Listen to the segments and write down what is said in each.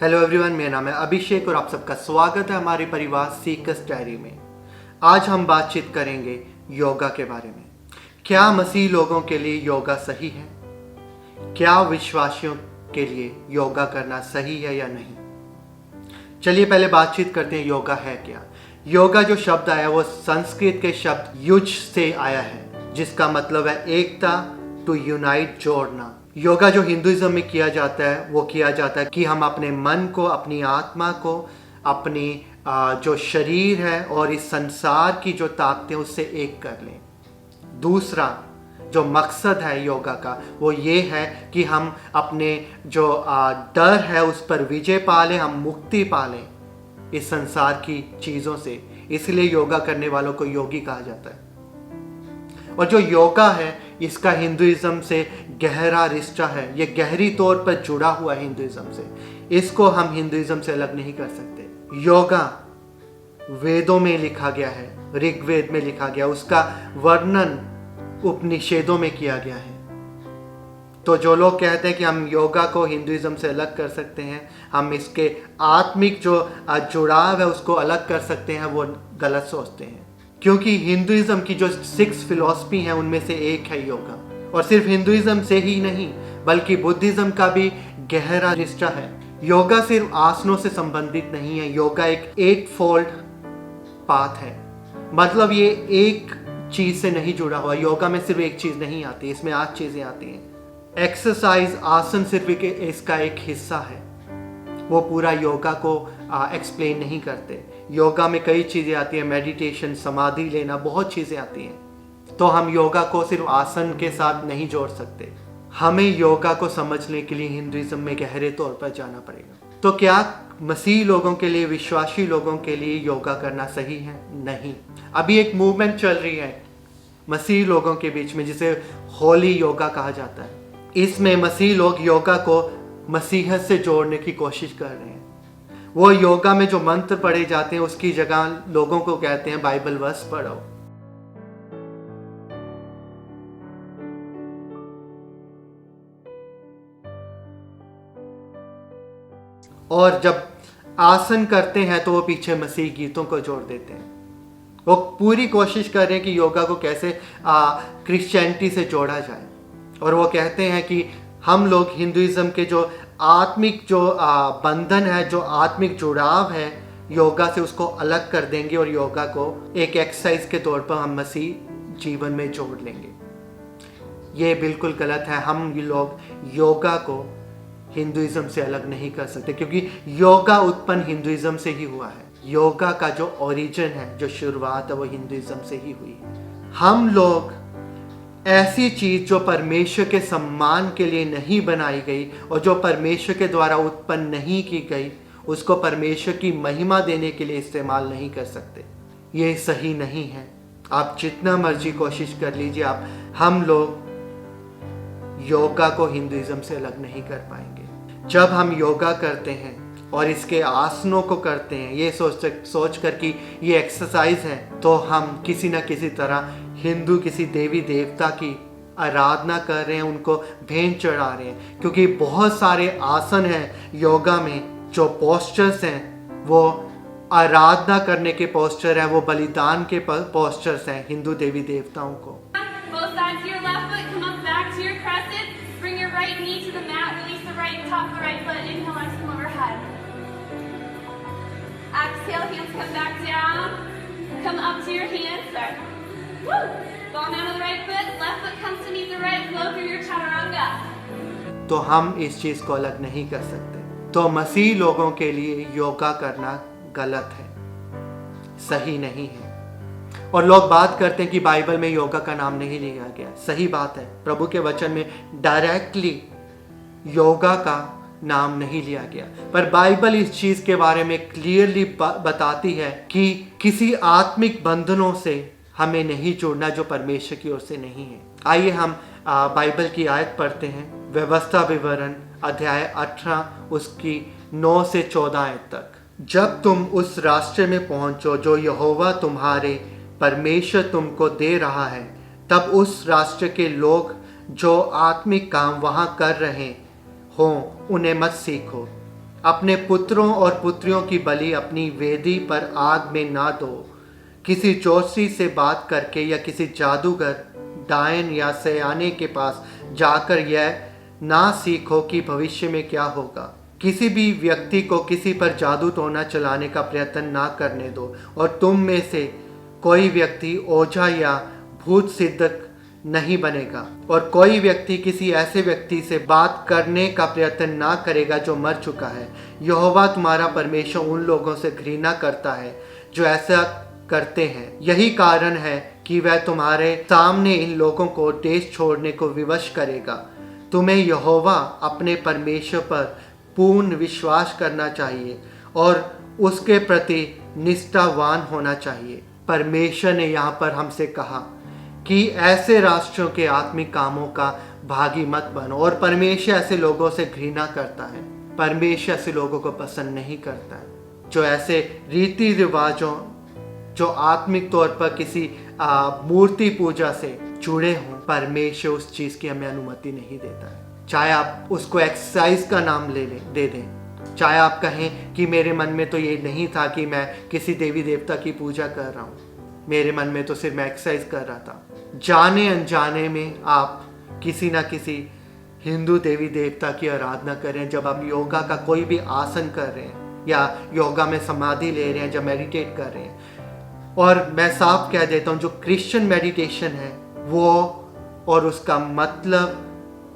Hello everyone, मेरा नाम है अभिषेक और आप सबका स्वागत है हमारे परिवार सीकर्स डायरी में। आज हम बातचीत करेंगे योगा के बारे में। क्या मसीह लोगों के लिए योगा सही है? क्या विश्वासियों के लिए योगा करना सही है या नहीं? चलिए पहले बातचीत करते हैं योगा है क्या। योगा जो शब्द आया वो संस्कृत के शब्द युज से आया है, जिसका मतलब है एकता, टू यूनाइट, जोड़ना। योगा जो हिंदुइज्म में किया जाता है वो किया जाता है कि हम अपने मन को, अपनी आत्मा को, अपनी जो शरीर है और इस संसार की जो ताकतें उससे एक कर लें। दूसरा जो मकसद है योगा का वो ये है कि हम अपने जो डर है उस पर विजय पा लें, हम मुक्ति पा लें इस संसार की चीज़ों से। इसलिए योगा करने वालों को योगी कहा जाता है। और जो योगा है इसका हिंदुइज्म से गहरा रिश्ता है, ये गहरी तौर पर जुड़ा हुआ है हिंदुइज्म से। इसको हम हिंदुइज्म से अलग नहीं कर सकते। योगा वेदों में लिखा गया है, ऋग्वेद में लिखा गया, उसका वर्णन उपनिषदों में किया गया है। तो जो लोग कहते हैं कि हम योगा को हिंदुइज्म से अलग कर सकते हैं, हम इसके आत्मिक जो जुड़ाव है उसको अलग कर सकते हैं, वो गलत सोचते हैं। क्योंकि हिंदुइज्म की जो 6 फिलॉसफी हैं उनमें से एक है योगा। और सिर्फ हिंदुइज्म से ही नहीं बल्कि बुद्धिज्म का भी गहरा रिश्ता है। योगा सिर्फ आसनों से संबंधित नहीं है, योगा एक 8 फोल्ड पाथ है। मतलब ये एक चीज से नहीं जुड़ा हुआ। योगा में सिर्फ एक चीज नहीं आती, इसमें 8 चीजें आती हैं। एक्सरसाइज, आसन सिर्फ इसका एक हिस्सा है, वो पूरा योगा को एक्सप्लेन नहीं करते। योगा में कई चीज़ें आती हैं, मेडिटेशन, समाधि लेना, बहुत चीज़ें आती हैं। तो हम योगा को सिर्फ आसन के साथ नहीं जोड़ सकते। हमें योगा को समझने के लिए हिंदुइज्म में गहरे तौर पर जाना पड़ेगा। तो क्या मसीह लोगों के लिए, विश्वासी लोगों के लिए योगा करना सही है? नहीं। अभी एक मूवमेंट चल रही है मसीह लोगों के बीच में जिसे होली योगा कहा जाता है। इसमें मसीह लोग योगा को मसीहत से जोड़ने की कोशिश कर रहे हैं। वो योगा में जो मंत्र पढ़े जाते हैं उसकी जगह लोगों को कहते हैं बाइबल वर्स पढ़ो। और जब आसन करते हैं तो वो पीछे मसीह गीतों को जोड़ देते हैं। वो पूरी कोशिश कर रहे हैं कि योगा को कैसे क्रिश्चियनिटी से जोड़ा जाए। और वो कहते हैं कि हम लोग हिंदुइज्म के जो आत्मिक जो बंधन है, जो आत्मिक जुड़ाव है योगा से, उसको अलग कर देंगे और योगा को एक एक्सरसाइज के तौर पर हम मसीह जीवन में जोड़ लेंगे। ये बिल्कुल गलत है। हम लोग योगा को हिंदुइज्म से अलग नहीं कर सकते, क्योंकि योगा उत्पन्न हिंदुइज्म से ही हुआ है। योगा का जो ओरिजिन है, जो शुरुआत है, वो हिंदुइज्म से ही हुई है। हम लोग ऐसी चीज जो परमेश्वर के सम्मान के लिए नहीं बनाई गई और जो परमेश्वर के द्वारा उत्पन्न नहीं की गई, उसको परमेश्वर की महिमा देने के लिए इस्तेमाल नहीं कर सकते। ये सही नहीं है। आप जितना मर्जी कोशिश कर लीजिए, हम लोग योगा को हिंदुइज्म से अलग नहीं कर पाएंगे। जब हम योगा करते हैं और इसके आसनों को करते हैं ये सोच कर कि ये एक्सरसाइज है, तो हम किसी न किसी तरह हिंदू किसी देवी देवता की आराधना कर रहे हैं, उनको भेंट चढ़ा रहे हैं। क्योंकि बहुत सारे आसन हैं योगा में, जो पोस्चर्स हैं वो आराधना करने के पोस्चर हैं, वो बलिदान के पोस्चर्स हैं हिंदू देवी देवताओं को। Exhale, hands come back down. Come up to your hands. Start. Woo! Ball down on the right foot. Left foot comes to meet the right. Flow through your chaturanga. तो हम इस चीज को अलग नहीं कर सकते। तो मसीह लोगों के लिए योगा करना गलत है, सही नहीं है। और लोग बात करते हैं कि बाइबल में योगा का नाम नहीं लिया गया। सही बात है, प्रभु के वचन में डायरेक्टली योगा का नाम नहीं लिया गया, पर बाइबल इस चीज के बारे में क्लियरली बताती है कि किसी आत्मिक बंधनों से हमें नहीं जुड़ना जो परमेश्वर की ओर से नहीं है। आइए हम बाइबल की आयत पढ़ते हैं, व्यवस्था विवरण अध्याय 18 उसकी 9 से 14 आयत तक। जब तुम उस राष्ट्र में पहुंचो जो यहोवा तुम्हारे परमेश्वर तुमको दे रहा है, तब उस राष्ट्र के लोग जो आत्मिक काम वहां कर रहे हों उन्हें मत सीखो, अपने पुत्रों और पुत्रियों की बलि अपनी वेदी पर आग में ना दो। किसी जोशी से बात करके या किसी जादूगर, डायन या सयाने के पास जाकर यह ना सीखो कि भविष्य में क्या होगा। किसी भी व्यक्ति को किसी पर जादू टोना चलाने का प्रयत्न ना करने दो, और तुम में से कोई व्यक्ति ओझा या भूत सिद्धक नहीं बनेगा, और कोई व्यक्ति किसी ऐसे व्यक्ति से बात करने का प्रयत्न ना करेगा जो मर चुका है। यहोवा तुम्हारा परमेश्वर उन लोगों से घृणा करता है जो ऐसा करते हैं। यही कारण है कि वह तुम्हारे सामने इन लोगों को देश छोड़ने को विवश करेगा। तुम्हें यहोवा अपने परमेश्वर पर पूर्ण विश्वास करना चाहिए और उसके प्रति निष्ठावान होना चाहिए। परमेश्वर ने यहाँ पर हमसे कहा कि ऐसे राष्ट्रों के आत्मिक कामों का भागी मत बनो, और परमेश्वर ऐसे लोगों से घृणा करता है। परमेश्वर ऐसे लोगों को पसंद नहीं करता है जो ऐसे रीति रिवाजों, जो आत्मिक तौर पर किसी मूर्ति पूजा से जुड़े हों। परमेश्वर उस चीज़ की हमें अनुमति नहीं देता है। चाहे आप उसको एक्सरसाइज का नाम दे दें, चाहे आप कहें कि मेरे मन में तो ये नहीं था कि मैं किसी देवी देवता की पूजा कर रहा हूँ, मेरे मन में तो सिर्फ मैं एक्सरसाइज कर रहा था। जाने अनजाने में आप किसी ना किसी हिंदू देवी देवता की आराधना कर रहे हैं। जब आप योगा का कोई भी आसन कर रहे हैं या योगा में समाधि ले रहे हैं, जब मेडिटेट कर रहे हैं, और मैं साफ कह देता हूँ जो क्रिश्चियन मेडिटेशन है वो और उसका मतलब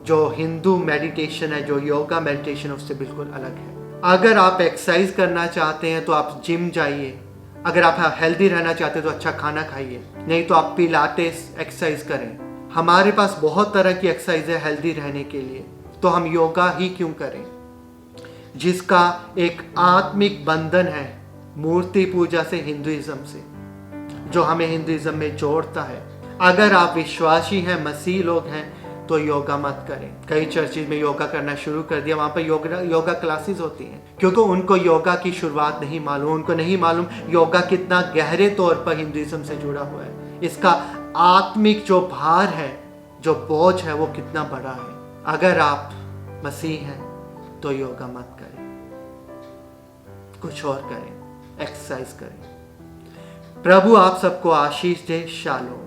जो हिंदू मेडिटेशन है, जो योगा मेडिटेशन है, उससे बिल्कुल अलग है। अगर आप एक्सरसाइज करना चाहते हैं तो आप जिम जाइए। अगर आप हेल्दी रहना चाहते हैं तो अच्छा खाना खाइए, नहीं तो आप पिलाटेस एक्सरसाइज करें। हमारे पास बहुत तरह की एक्सरसाइज है हेल्दी रहने के लिए, तो हम योगा ही क्यों करें जिसका एक आत्मिक बंधन है मूर्ति पूजा से, हिंदुइज्म से, जो हमें हिंदुइज्म में जोड़ता है। अगर आप विश्वासी हैं, मसीह लोग हैं, तो योगा मत करें। कई चर्चेज में योगा करना शुरू कर दिया, वहाँ पर योगा क्लासेस होती हैं, क्योंकि उनको योगा की शुरुआत नहीं मालूम। उनको नहीं मालूम योगा कितना गहरे तौर पर हिंदुइज्म से जुड़ा हुआ है, इसका आत्मिक जो भार है, जो बोझ है, वो कितना बड़ा है। अगर आप मसीह हैं तो योगा मत करें, कुछ और करें, एक्सरसाइज करें। प्रभु आप सबको आशीष दे। शालोम।